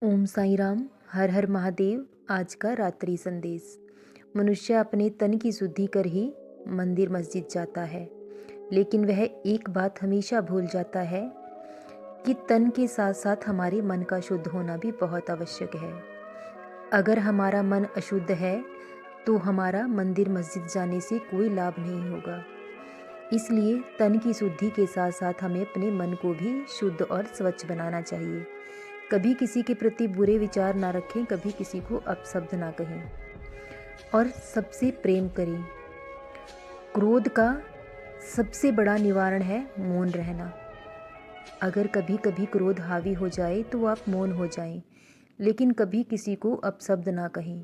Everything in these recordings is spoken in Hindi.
ओम साईं राम। हर हर महादेव। आज का रात्रि संदेश। मनुष्य अपने तन की शुद्धि कर ही मंदिर मस्जिद जाता है, लेकिन वह एक बात हमेशा भूल जाता है कि तन के साथ साथ हमारे मन का शुद्ध होना भी बहुत आवश्यक है। अगर हमारा मन अशुद्ध है तो हमारा मंदिर मस्जिद जाने से कोई लाभ नहीं होगा। इसलिए तन की शुद्धि के साथ साथ हमें अपने मन को भी शुद्ध और स्वच्छ बनाना चाहिए। कभी किसी के प्रति बुरे विचार ना रखें, कभी किसी को अपशब्द ना कहें और सबसे प्रेम करें। क्रोध का सबसे बड़ा निवारण है मौन रहना। अगर कभी कभी क्रोध हावी हो जाए तो आप मौन हो जाएं, लेकिन कभी किसी को अपशब्द ना कहें,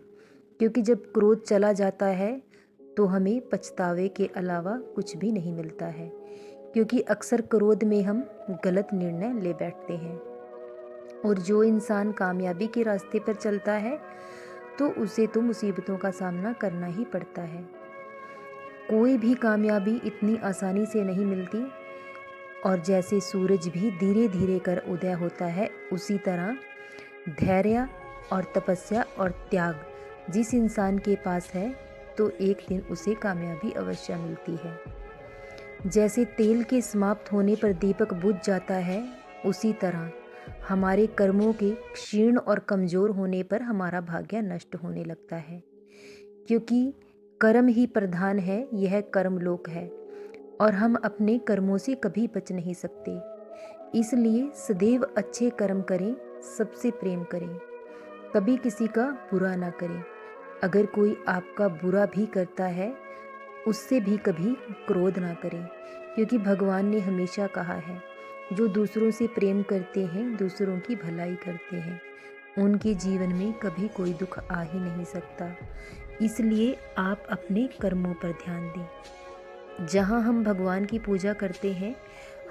क्योंकि जब क्रोध चला जाता है तो हमें पछतावे के अलावा कुछ भी नहीं मिलता है। क्योंकि अक्सर क्रोध में हम गलत निर्णय ले बैठते हैं, और जो इंसान कामयाबी के रास्ते पर चलता है तो उसे तो मुसीबतों का सामना करना ही पड़ता है। कोई भी कामयाबी इतनी आसानी से नहीं मिलती, और जैसे सूरज भी धीरे धीरे कर उदय होता है, उसी तरह धैर्य और तपस्या और त्याग जिस इंसान के पास है तो एक दिन उसे कामयाबी अवश्य मिलती है। जैसे तेल के समाप्त होने पर दीपक बुझ जाता है, उसी तरह हमारे कर्मों के क्षीण और कमज़ोर होने पर हमारा भाग्य नष्ट होने लगता है। क्योंकि कर्म ही प्रधान है, यह कर्मलोक है और हम अपने कर्मों से कभी बच नहीं सकते। इसलिए सदैव अच्छे कर्म करें, सबसे प्रेम करें, कभी किसी का बुरा ना करें। अगर कोई आपका बुरा भी करता है, उससे भी कभी क्रोध ना करें, क्योंकि भगवान ने हमेशा कहा है, जो दूसरों से प्रेम करते हैं, दूसरों की भलाई करते हैं, उनके जीवन में कभी कोई दुख आ ही नहीं सकता। इसलिए आप अपने कर्मों पर ध्यान दें। जहाँ हम भगवान की पूजा करते हैं,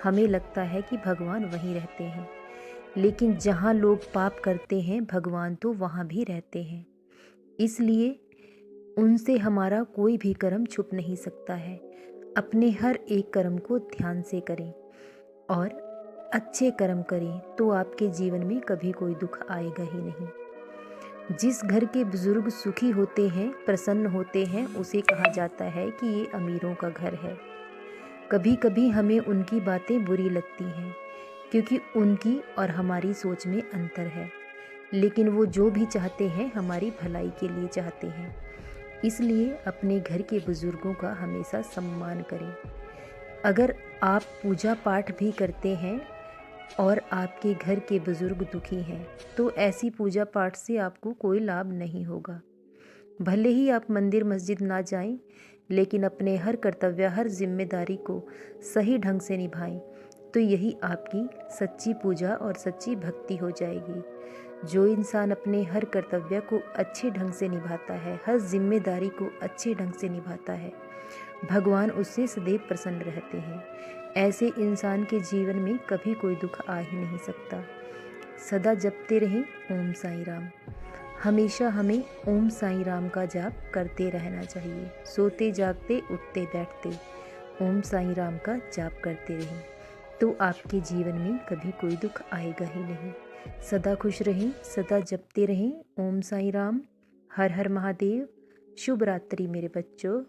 हमें लगता है कि भगवान वहीं रहते हैं, लेकिन जहाँ लोग पाप करते हैं, भगवान तो वहाँ भी रहते हैं। इसलिए उनसे हमारा कोई भी कर्म छुप नहीं सकता है। अपने हर एक कर्म को ध्यान से करें और अच्छे कर्म करें, तो आपके जीवन में कभी कोई दुख आएगा ही नहीं। जिस घर के बुजुर्ग सुखी होते हैं, प्रसन्न होते हैं, उसे कहा जाता है कि ये अमीरों का घर है। कभी कभी हमें उनकी बातें बुरी लगती हैं, क्योंकि उनकी और हमारी सोच में अंतर है, लेकिन वो जो भी चाहते हैं हमारी भलाई के लिए चाहते हैं। इसलिए अपने घर के बुजुर्गों का हमेशा सम्मान करें। अगर आप पूजा पाठ भी करते हैं और आपके घर के बुजुर्ग दुखी हैं, तो ऐसी पूजा पाठ से आपको कोई लाभ नहीं होगा। भले ही आप मंदिर मस्जिद ना जाएं, लेकिन अपने हर कर्तव्य, हर जिम्मेदारी को सही ढंग से निभाएं, तो यही आपकी सच्ची पूजा और सच्ची भक्ति हो जाएगी। जो इंसान अपने हर कर्तव्य को अच्छे ढंग से निभाता है, हर जिम्मेदारी को अच्छे ढंग से निभाता है, भगवान उससे सदैव प्रसन्न रहते हैं। ऐसे इंसान के जीवन में कभी कोई दुख आ ही नहीं सकता। सदा जपते रहें ओम साईं राम। हमेशा हमें ओम साईं राम का जाप करते रहना चाहिए। सोते जागते उठते बैठते ओम साईं राम का जाप करते रहें, तो आपके जीवन में कभी कोई दुख आएगा ही नहीं। सदा खुश रहें, सदा जपते रहें ओम साईं राम। हर हर महादेव। शुभ रात्रि मेरे बच्चों।